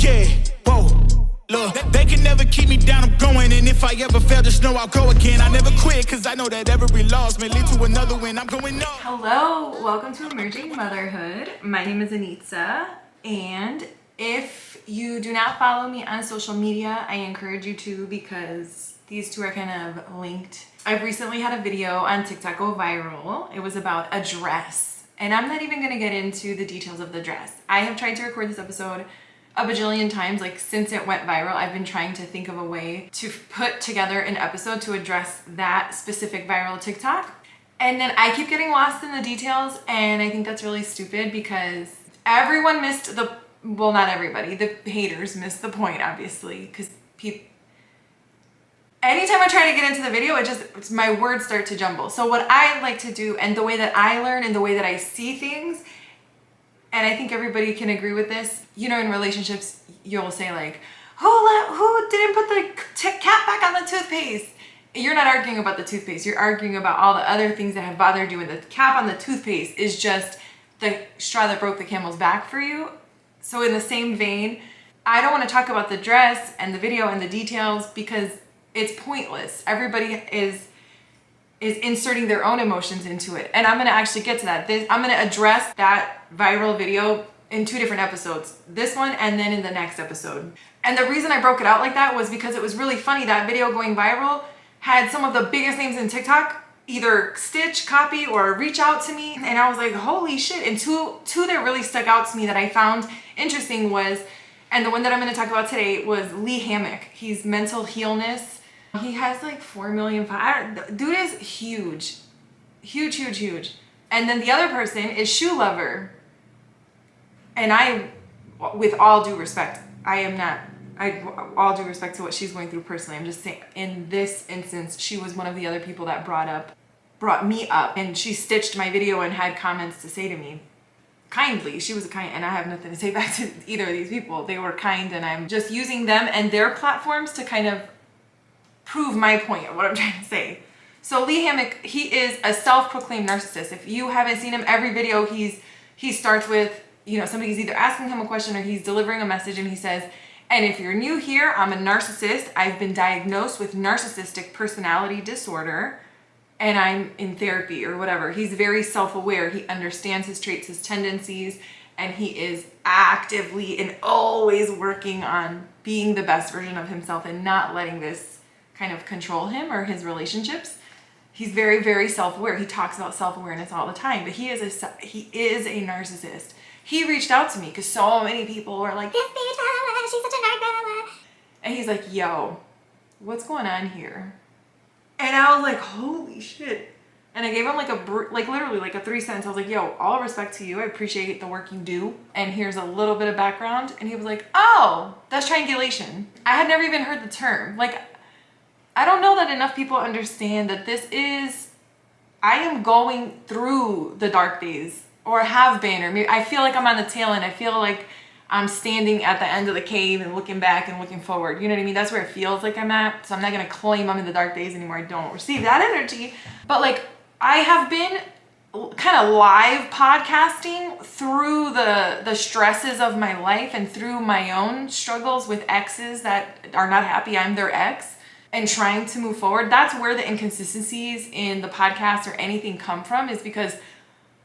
Yeah, whoa. Look, they can never keep me down, I'm going. And if I ever fail, just know I'll go again. I never quit, cause I know that every loss may lead to another win. I'm going up. Hello, welcome to Emerging Motherhood. My name is Anitza, and if you do not follow me on social media, I encourage you to, because these two are kind of linked. I've recently had a video on TikTok go viral. It was about a dress, and I'm not even gonna get into the details of the dress. I have tried to record this episode a bajillion times, like since it went viral. I've been trying to think of a way to put together an episode to address that specific viral TikTok. And then I keep getting lost in the details, and I think that's really stupid because everyone missed the, well, not everybody, the haters missed the point, obviously, because anytime I try to get into the video, my words start to jumble. So what I like to do, and the way that I learn and the way that I see things, and I think everybody can agree with this, you know, in relationships, you'll say like, who didn't put the cap back on the toothpaste? You're not arguing about the toothpaste. You're arguing about all the other things that have bothered you, and the cap on the toothpaste is just the straw that broke the camel's back for you. So in the same vein, I don't want to talk about the dress and the video and the details because it's pointless. Everybody is inserting their own emotions into it. And I'm going to actually get to that. I'm going to address that viral video in 2 different episodes. This one and then in the next episode. And the reason I broke it out like that was because it was really funny. That video going viral had some of the biggest names in TikTok either stitch, copy, or reach out to me. And I was like, holy shit. And two that really stuck out to me that I found interesting was, and the one that I'm going to talk about today was Lee Hammock. He's Mental Healness. He has like 4 million followers. Dude is huge. Huge. And then the other person is Shoe Lover. And I, with all due respect, all due respect to what she's going through personally, I'm just saying in this instance, she was one of the other people that brought me up, and she stitched my video and had comments to say to me. Kindly. She was kind, and I have nothing to say back to either of these people. They were kind, and I'm just using them and their platforms to kind of prove my point of what I'm trying to say. So Lee Hammock, he is a self-proclaimed narcissist. If you haven't seen him, every video he starts with, you know, somebody's either asking him a question or he's delivering a message, and he says, and if you're new here, I'm a narcissist. I've been diagnosed with narcissistic personality disorder, and I'm in therapy or whatever. He's very self-aware. He understands his traits, his tendencies, and he is actively and always working on being the best version of himself and not letting this kind of control him or his relationships. He's very, very self-aware. He talks about self-awareness all the time, but he is a narcissist. He reached out to me because so many people were like, this bitch, she's such a narcissist. And he's like, yo, what's going on here? And I was like, holy shit. And I gave him literally like a 3 sentence. I was like, yo, all respect to you. I appreciate the work you do. And here's a little bit of background. And he was like, oh, that's triangulation. I had never even heard the term. Like, I don't know that enough people understand that I am going through the dark days, or have been, or maybe I feel like I'm on the tail end. I feel like I'm standing at the end of the cave and looking back and looking forward. You know what I mean? That's where it feels like I'm at. So I'm not going to claim I'm in the dark days anymore. I don't receive that energy. But like, I have been kind of live podcasting through the stresses of my life and through my own struggles with exes that are not happy I'm their ex, and trying to move forward. That's where the inconsistencies in the podcast or anything come from, is because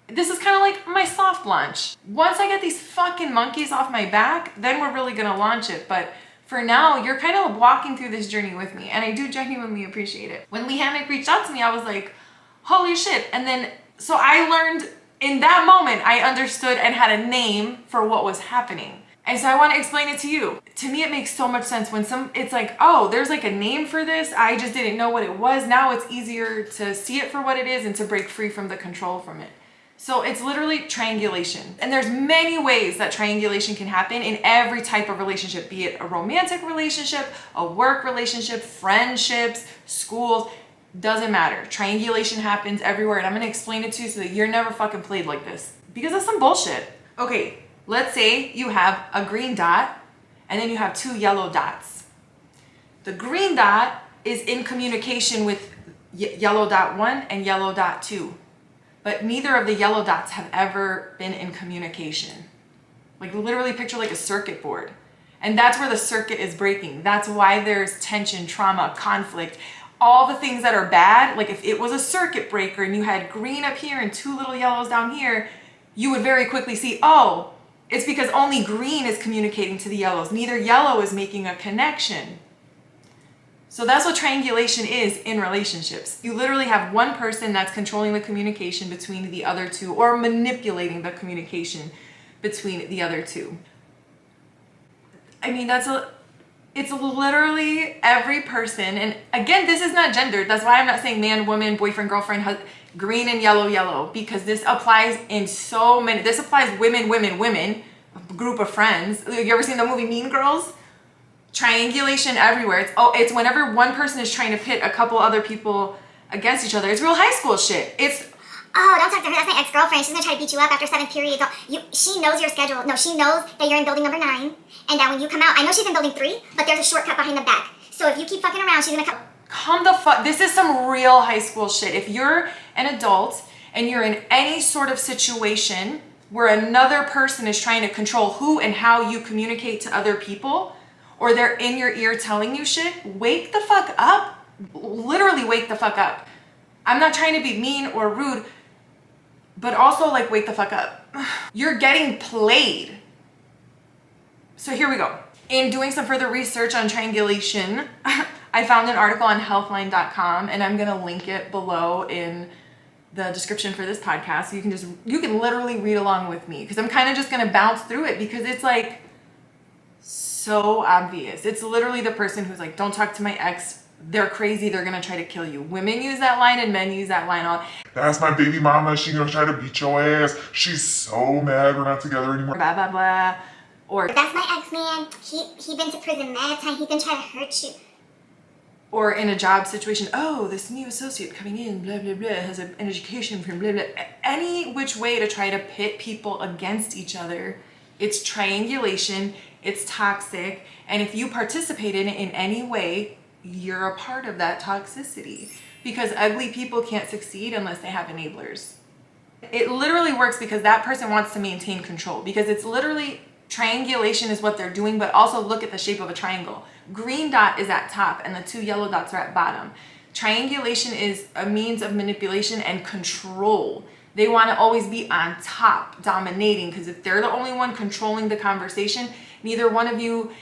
this is kind of like my soft launch. Once I get these fucking monkeys off my back, then we're really gonna launch it. But for now, you're kind of walking through this journey with me, and I do genuinely appreciate it. When Lee Hammock reached out to me, I was like, holy shit. And then, so I learned in that moment, I understood and had a name for what was happening. And so I want to explain it to you. To me, it makes so much sense when it's like, oh, there's like a name for this. I just didn't know what it was. Now it's easier to see it for what it is and to break free from the control from it. So it's literally triangulation. And there's many ways that triangulation can happen in every type of relationship, be it a romantic relationship, a work relationship, friendships, schools, doesn't matter. Triangulation happens everywhere. And I'm going to explain it to you so that you're never fucking played like this, because that's some bullshit. Okay. Let's say you have a green dot and then you have 2 yellow dots. The green dot is in communication with yellow dot 1 and yellow dot 2. But neither of the yellow dots have ever been in communication. Like literally picture like a circuit board. And that's where the circuit is breaking. That's why there's tension, trauma, conflict, all the things that are bad. Like if it was a circuit breaker and you had green up here and 2 little yellows down here, you would very quickly see, oh, it's because only green is communicating to the yellows. Neither yellow is making a connection. So that's what triangulation is in relationships. You literally have one person that's controlling the communication between the other two, or manipulating the communication between the other two. I mean, it's literally every person. And again, this is not gendered. That's why I'm not saying man, woman, boyfriend, girlfriend, green and yellow, because this applies in so many, this applies women, a group of friends. You ever seen the movie Mean Girls? Triangulation everywhere. It's whenever one person is trying to pit a couple other people against each other. It's real high school shit. It's, oh, don't talk to her. That's my ex-girlfriend. She's gonna try to beat you up after 7th period. She knows your schedule. No, she knows that you're in building number 9, and that when you come out, I know she's in building 3, but there's a shortcut behind the back. So if you keep fucking around, she's gonna come the fuck. This is some real high school shit. If you're an adult and you're in any sort of situation where another person is trying to control who and how you communicate to other people, or they're in your ear telling you shit, wake the fuck up. Literally wake the fuck up. I'm not trying to be mean or rude, but also like wake the fuck up. You're getting played. So here we go. In doing some further research on triangulation, I found an article on healthline.com, and I'm gonna link it below in the description for this podcast. So you can literally read along with me, because I'm kind of just gonna bounce through it because it's like so obvious. It's literally the person who's like, don't talk to my ex. They're crazy. They're gonna try to kill you. Women use that line and men use that line all. That's my baby mama. She gonna try to beat your ass. She's so mad we're not together anymore. Blah blah blah. Or that's my ex-man. He been to prison that time. He been trying to hurt you. Or in a job situation, oh, this new associate coming in, blah blah blah, has an education from blah blah. Any which way to try to pit people against each other. It's triangulation. It's toxic. And if you participate in it in any way, you're a part of that toxicity, because ugly people can't succeed unless they have enablers. It literally works because that person wants to maintain control, because it's literally triangulation is what they're doing. But also look at the shape of a triangle. Green dot is at top and the 2 yellow dots are at bottom. Triangulation is a means of manipulation and control. They want to always be on top, dominating, because if they're the only one controlling the conversation, neither one of you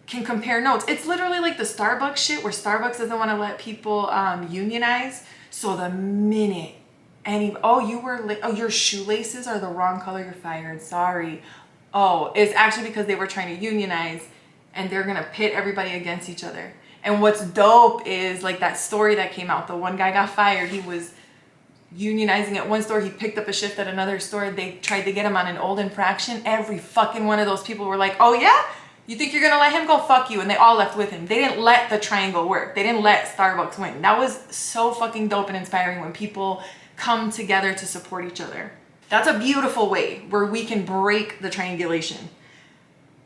can compare notes. It's literally like the Starbucks shit, where Starbucks doesn't want to let people unionize. So the minute you were late, oh, your shoelaces are the wrong color, you're fired, sorry. Oh, it's actually because they were trying to unionize, and they're gonna pit everybody against each other. And what's dope is like that story that came out. The one guy got fired. He was unionizing at one store. He picked up a shift at another store. They tried to get him on an old infraction. Every fucking one of those people were like, oh yeah? You think you're gonna let him go? Fuck you. And they all left with him. They didn't let the triangle work. They didn't let Starbucks win. That was so fucking dope and inspiring when people come together to support each other. That's a beautiful way where we can break the triangulation.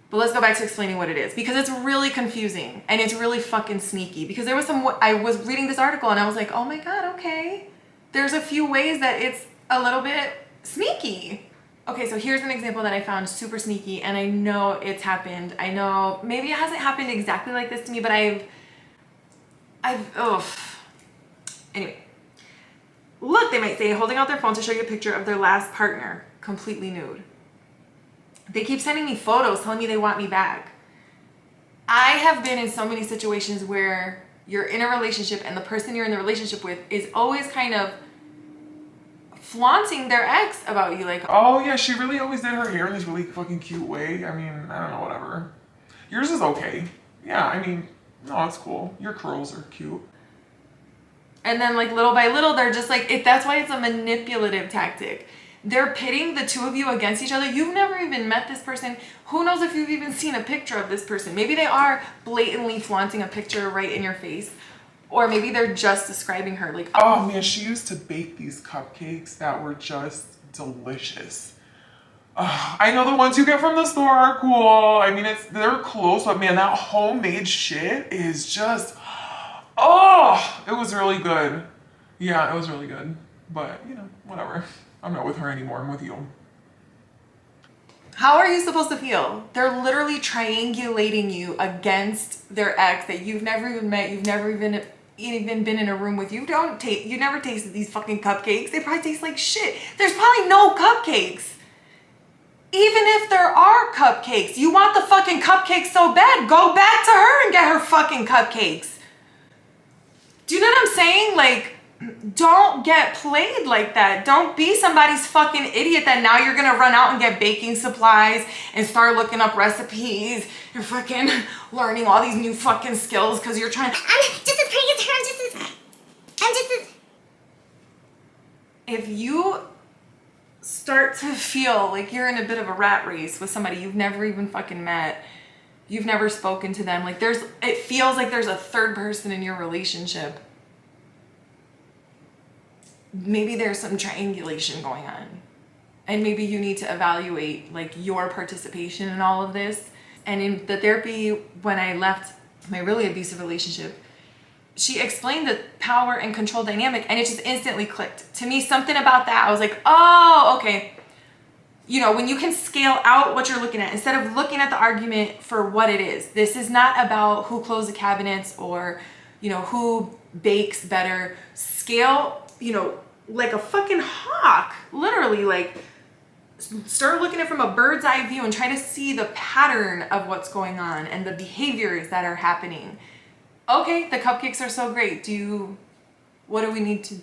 But let's go back to explaining what it is, because it's really confusing and it's really fucking sneaky. Because there was I was reading this article and I was like, oh my God, okay. There's a few ways that it's a little bit sneaky. Okay, so here's an example that I found super sneaky, and I know it's happened. I know maybe it hasn't happened exactly like this to me, but anyway. Look, they might say, holding out their phone to show you a picture of their last partner, completely nude. They keep sending me photos telling me they want me back. I have been in so many situations where you're in a relationship and the person you're in the relationship with is always kind of flaunting their ex about you, like, Oh yeah, she really always did her hair in this really fucking cute way. I mean, I don't know, whatever. Yours is okay. Yeah, I mean, no, it's cool. Your curls are cute. and then like little by little, they're just like, that's why it's a manipulative tactic. They're pitting the two of you against each other. You've never even met this person. Who knows if you've even seen a picture of this person? Maybe they are blatantly flaunting a picture right in your face. Or maybe they're just describing her like, Oh man, she used to bake these cupcakes that were just delicious. I know the ones you get from the store are cool. I mean, they're close, but man, that homemade shit is just, it was really good. Yeah, it was really good. But, you know, whatever. I'm not with her anymore. I'm with you. How are you supposed to feel? They're literally triangulating you against their ex that you've never even met, you've never even been in a room with. You never tasted these fucking cupcakes. They probably taste like shit. There's probably no cupcakes. Even if there are cupcakes, you want the fucking cupcakes so bad, go back to her and get her fucking cupcakes. Do you know what I'm saying? Like, don't get played like that. Don't be somebody's fucking idiot that now you're gonna run out and get baking supplies and start looking up recipes and fucking learning all these new fucking skills because you're trying. I'm just as pretty as her. I'm just as. If you start to feel like you're in a bit of a rat race with somebody you've never even fucking met, you've never spoken to them, like it feels like there's a third person in your relationship. Maybe there's some triangulation going on, and maybe you need to evaluate like your participation in all of this. And in the therapy, when I left my really abusive relationship, she explained the power and control dynamic, and it just instantly clicked to me. Something about that, I was like, oh, okay. You know, when you can scale out what you're looking at instead of looking at the argument for what it is. This is not about who closed the cabinets or, you know, who bakes better. Scale, you know, like a fucking hawk, literally, like start looking at it from a bird's eye view and try to see the pattern of what's going on and the behaviors that are happening. Okay, the cupcakes are so great. What do we need to,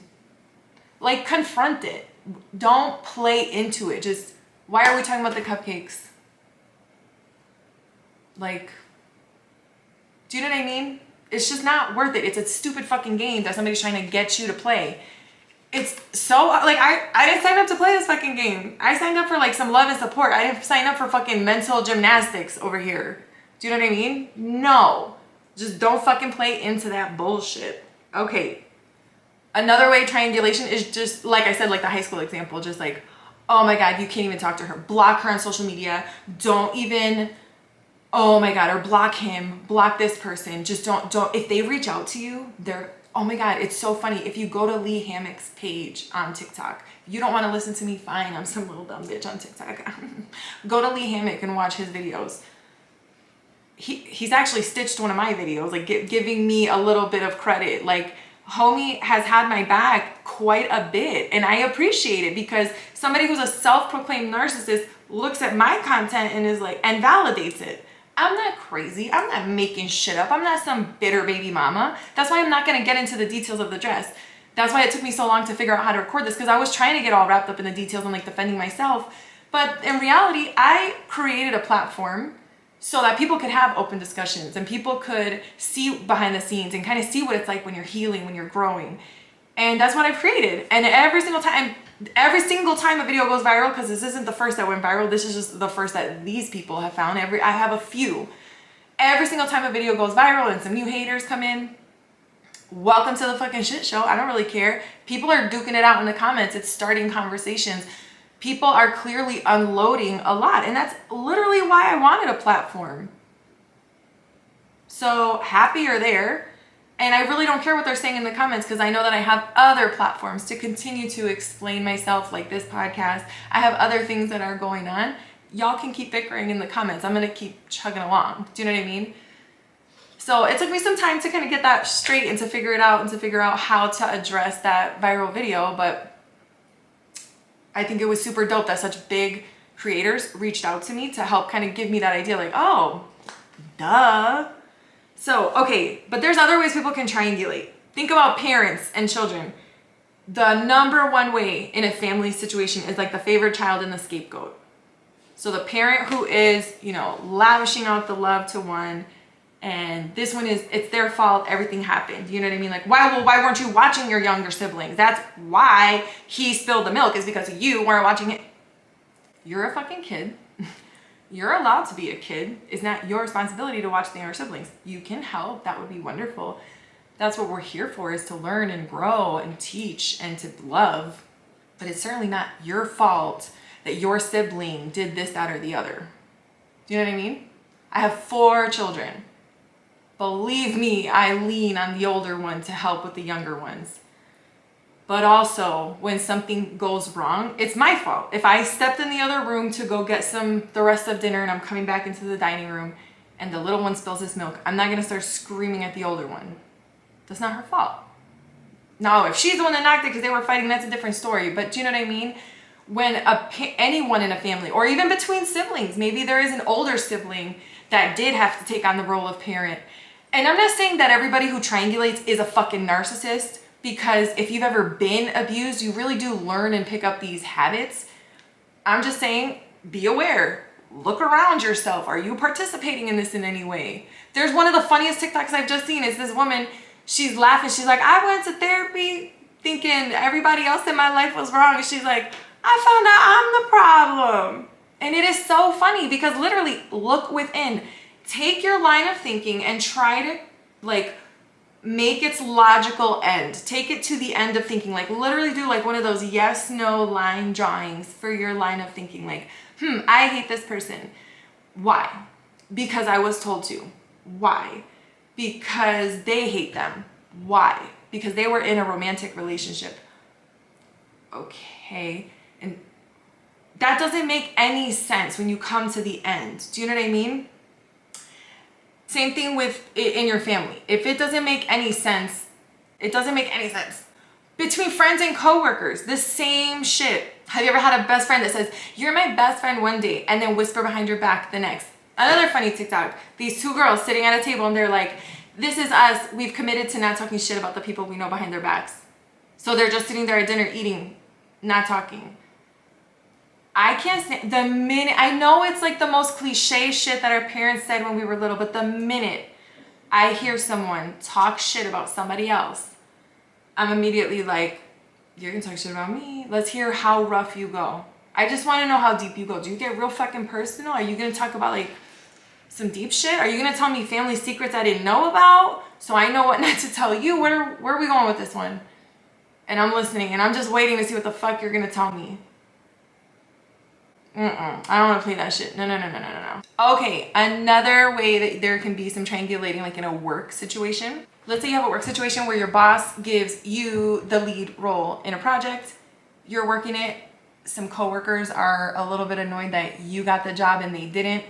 like, confront it? Don't play into it. Just, why are we talking about the cupcakes? Like, do you know what I mean? It's just not worth it. It's a stupid fucking game that somebody's trying to get you to play. It's so, like, I didn't sign up to play this fucking game. I signed up for, like, some love and support. I didn't sign up for fucking mental gymnastics over here. Do you know what I mean? No. Just don't fucking play into that bullshit. Okay. Another way triangulation is just, like I said, like the high school example, just like, oh my God, you can't even talk to her. Block her on social media. Don't even, oh my God, or block him, block this person. Just don't, if they reach out to you, oh my God, it's so funny. If you go to Lee Hammock's page on TikTok, you don't want to listen to me, fine. I'm some little dumb bitch on TikTok. Go to Lee Hammock and watch his videos. He's actually stitched one of my videos, like giving me a little bit of credit. Like, homie has had my back quite a bit, and I appreciate it because somebody who's a self-proclaimed narcissist looks at my content and is like, and validates it. I'm not crazy. I'm not making shit up. I'm not some bitter baby mama. That's why I'm not going to get into the details of the dress. That's why it took me so long to figure out how to record this, because I was trying to get all wrapped up in the details and like defending myself. But in reality, I created a platform so that people could have open discussions and people could see behind the scenes and kind of see what it's like when you're healing, when you're growing. And that's what I've created. And every single time a video goes viral, because this isn't the first that went viral, this is just the first that these people have found. I have a few. Every single time a video goes viral and some new haters come in, welcome to the fucking shit show. I don't really care. People are duking it out in the comments. It's starting conversations. People are clearly unloading a lot, and that's literally why I wanted a platform. So happy you're there, and I really don't care what they're saying in the comments, because I know that I have other platforms to continue to explain myself, like this podcast. I have other things that are going on. Y'all can keep bickering in the comments. I'm gonna keep chugging along. Do you know what I mean? So it took me some time to kind of get that straight and to figure it out and to figure out how to address that viral video, but I think it was super dope that such big creators reached out to me to help kind of give me that idea, like, oh, duh. So, okay, but there's other ways people can triangulate. Think about parents and children. The number one way in a family situation is like the favorite child and the scapegoat. So the parent who is, you know, lavishing out the love to one, and this one is, it's their fault, everything happened. You know what I mean? Like, why weren't you watching your younger siblings? That's why he spilled the milk, is because you weren't watching it. You're a fucking kid. You're allowed to be a kid. It's not your responsibility to watch the younger siblings. You can help. That would be wonderful. That's what we're here for, is to learn and grow and teach and to love. But it's certainly not your fault that your sibling did this, that, or the other. Do you know what I mean? I have 4 children. Believe me, I lean on the older one to help with the younger ones. But also, when something goes wrong, it's my fault. If I stepped in the other room to go get the rest of dinner and I'm coming back into the dining room and the little one spills his milk, I'm not gonna start screaming at the older one. That's not her fault. Now, if she's the one that knocked it because they were fighting, that's a different story. But do you know what I mean? When anyone in a family, or even between siblings, maybe there is an older sibling that did have to take on the role of parent. And I'm not saying that everybody who triangulates is a fucking narcissist, because if you've ever been abused, you really do learn and pick up these habits. I'm just saying, be aware. Look around yourself. Are you participating in this in any way? There's one of the funniest TikToks I've just seen is this woman, she's laughing. She's like, I went to therapy thinking everybody else in my life was wrong. And she's like, I found out I'm the problem. And it is so funny because literally look within. Take your line of thinking and try to like make its logical end. Take it to the end of thinking. Like literally do like one of those yes, no line drawings for your line of thinking. Like, I hate this person. Why? Because I was told to. Why? Because they hate them. Why? Because they were in a romantic relationship. Okay. And that doesn't make any sense when you come to the end. Do you know what I mean? Same thing with in your family. If it doesn't make any sense, it doesn't make any sense. Between friends and coworkers, the same shit. Have you ever had a best friend that says, you're my best friend one day, and then whisper behind your back the next? Another funny TikTok. These two girls sitting at a table and they're like, this is us. We've committed to not talking shit about the people we know behind their backs. So they're just sitting there at dinner eating, not talking. I can't stand the minute, I know it's like the most cliche shit that our parents said when we were little, but the minute I hear someone talk shit about somebody else, I'm immediately like, you're gonna talk shit about me? Let's hear how rough you go. I just wanna know how deep you go. Do you get real fucking personal? Are you gonna talk about like some deep shit? Are you gonna tell me family secrets I didn't know about so I know what not to tell you? Where are we going with this one? And I'm listening and I'm just waiting to see what the fuck you're gonna tell me. I don't want to play that shit. No. Okay, another way that there can be some triangulating, like in a work situation. Let's say you have a work situation where your boss gives you the lead role in a project. You're working it. Some coworkers are a little bit annoyed that you got the job and they didn't,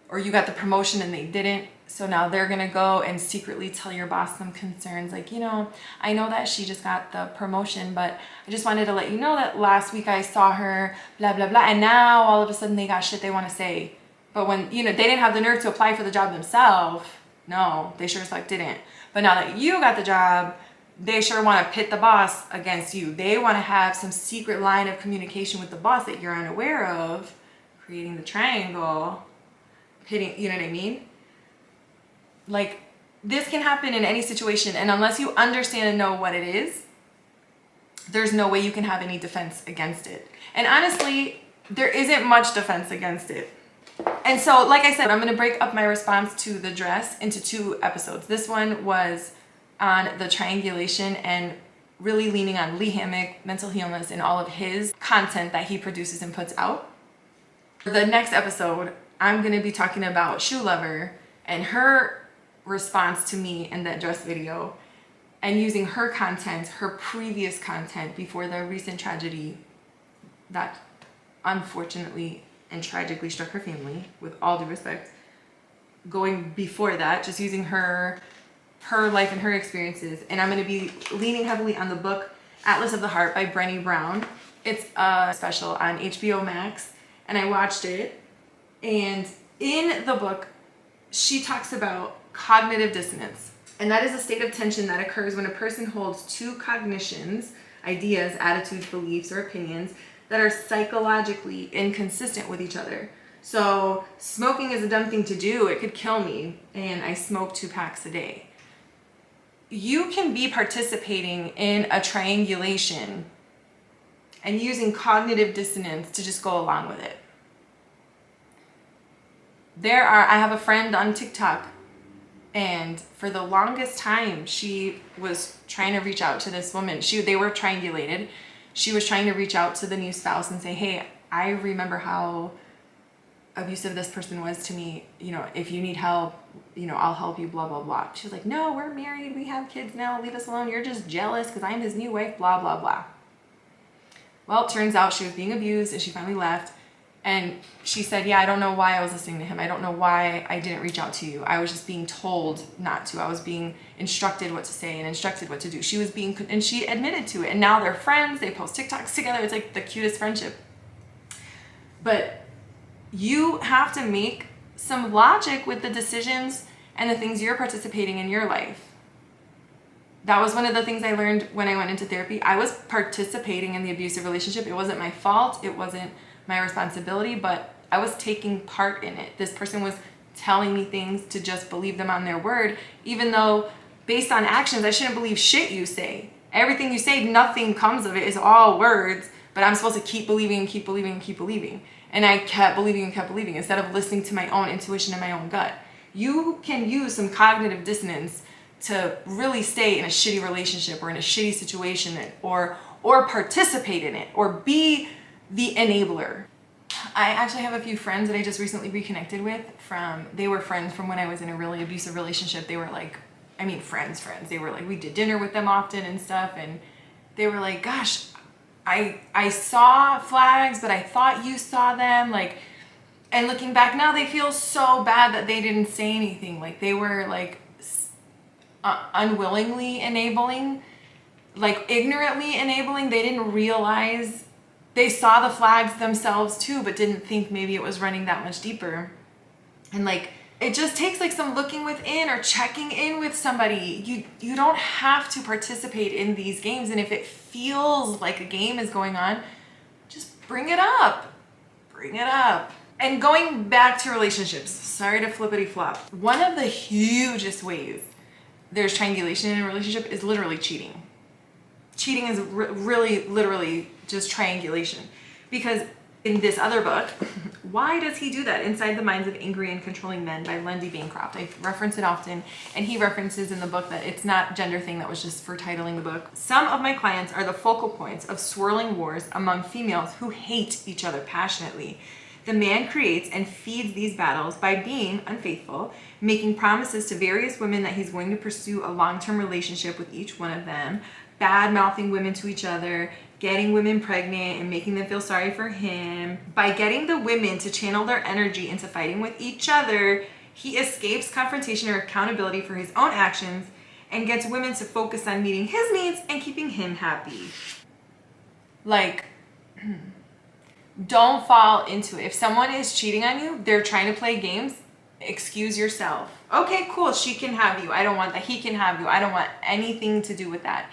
or you got the promotion and they didn't. So now they're gonna go and secretly tell your boss some concerns like, you know, I know that she just got the promotion, but I just wanted to let you know that last week I saw her, blah, blah, blah. And now all of a sudden they got shit they wanna say. But when, you know, they didn't have the nerve to apply for the job themselves. No, they sure as fuck didn't. But now that you got the job, they sure wanna pit the boss against you. They wanna have some secret line of communication with the boss that you're unaware of, creating the triangle, pitting, you know what I mean? Like, this can happen in any situation, and unless you understand and know what it is, there's no way you can have any defense against it. And honestly, there isn't much defense against it. And so, like I said, I'm gonna break up my response to the dress into 2 episodes. This one was on the triangulation and really leaning on Lee Hammock, mental illness, and all of his content that he produces and puts out. The next episode, I'm gonna be talking about Shoe Lover and her response to me in that dress video, and using her content, her previous content before the recent tragedy that unfortunately and tragically struck her family, with all due respect. Going before that, just using her life and her experiences. And I'm going to be leaning heavily on the book Atlas of the Heart by Brené Brown. It's a special on HBO Max, and I watched it. And in the book, she talks about cognitive dissonance. And that is a state of tension that occurs when a person holds 2 cognitions, ideas, attitudes, beliefs, or opinions that are psychologically inconsistent with each other. So smoking is a dumb thing to do. It could kill me, and I smoke 2 packs a day. You can be participating in a triangulation and using cognitive dissonance to just go along with it. I have a friend on TikTok, and for the longest time, she was trying to reach out to this woman. They were triangulated. She was trying to reach out to the new spouse and say, hey, I remember how abusive this person was to me, you know, if you need help, you know, I'll help you, blah, blah, blah. She was like, no, we're married, we have kids now, leave us alone. You're just jealous because I'm his new wife, blah, blah, blah. Well, it turns out she was being abused and she finally left. And she said, yeah, I don't know why I was listening to him. I don't know why I didn't reach out to you. I was just being told not to. I was being instructed what to say and instructed what to do. She was being, and she admitted to it. And now they're friends. They post TikToks together. It's like the cutest friendship. But you have to make some logic with the decisions and the things you're participating in your life. That was one of the things I learned when I went into therapy. I was participating in the abusive relationship. It wasn't my fault. It wasn't my responsibility, but I was taking part in it. This person was telling me things to just believe them on their word, even though based on actions, I shouldn't believe shit you say. Everything you say, nothing comes of it. It's all words, but I'm supposed to keep believing and keep believing and keep believing. And I kept believing and kept believing instead of listening to my own intuition and my own gut. You can use some cognitive dissonance to really stay in a shitty relationship or in a shitty situation or participate in it or be the enabler. I actually have a few friends that I just recently reconnected with they were friends from when I was in a really abusive relationship. They were like, I mean, friends. They were like, we did dinner with them often and stuff. And they were like, gosh, I saw flags, but I thought you saw them. Like, and looking back now, they feel so bad that they didn't say anything. Like they were like unwillingly enabling, like ignorantly enabling. They didn't realize. They saw the flags themselves too, but didn't think maybe it was running that much deeper. And like, it just takes like some looking within or checking in with somebody. You don't have to participate in these games. And if it feels like a game is going on, just bring it up. Bring it up. And going back to relationships, sorry to flippity flop. One of the hugest ways there's triangulation in a relationship is literally cheating. Cheating is really literally just triangulation. Because in this other book, Why Does He Do That? Inside the Minds of Angry and Controlling Men by Lindy Bancroft. I reference it often, and he references in the book that it's not gender thing, that was just for titling the book. Some of my clients are the focal points of swirling wars among females who hate each other passionately. The man creates and feeds these battles by being unfaithful, making promises to various women that he's going to pursue a long-term relationship with each one of them, bad-mouthing women to each other, getting women pregnant and making them feel sorry for him. By getting the women to channel their energy into fighting with each other, he escapes confrontation or accountability for his own actions and gets women to focus on meeting his needs and keeping him happy. Like, don't fall into it. If someone is cheating on you, they're trying to play games, excuse yourself. Okay, cool, she can have you. I don't want that. He can have you. I don't want anything to do with that.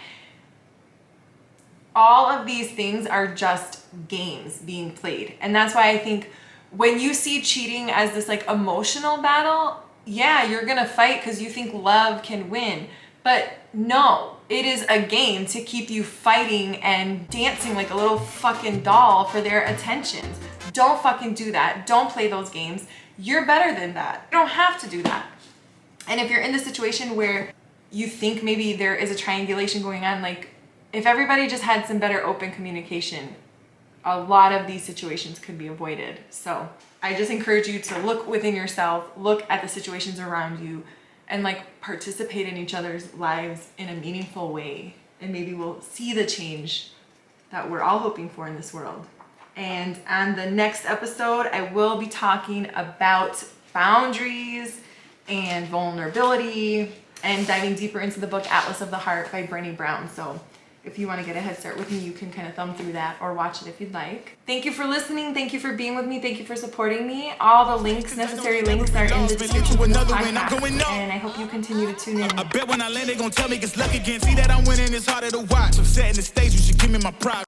All of these things are just games being played. And that's why I think when you see cheating as this like emotional battle, yeah, you're gonna fight because you think love can win. But no, it is a game to keep you fighting and dancing like a little fucking doll for their attentions. Don't fucking do that. Don't play those games. You're better than that. You don't have to do that. And if you're in the situation where you think maybe there is a triangulation going on, like, if everybody just had some better open communication, a lot of these situations could be avoided. So I just encourage you to look within yourself, look at the situations around you, and like participate in each other's lives in a meaningful way. And maybe we'll see the change that we're all hoping for in this world. And on the next episode, I will be talking about boundaries and vulnerability and diving deeper into the book Atlas of the Heart by Brené Brown. So if you want to get a head start with me, you can kind of thumb through that or watch it if you'd like. Thank you for listening. Thank you for being with me. Thank you for supporting me. All the links, necessary links, are in the description of the podcast. And I hope you continue to tune in. I bet when I land, they gon' tell me it's luck again. See that I'm winning, it's harder to watch. I'm setting the stage, you should give me my pride.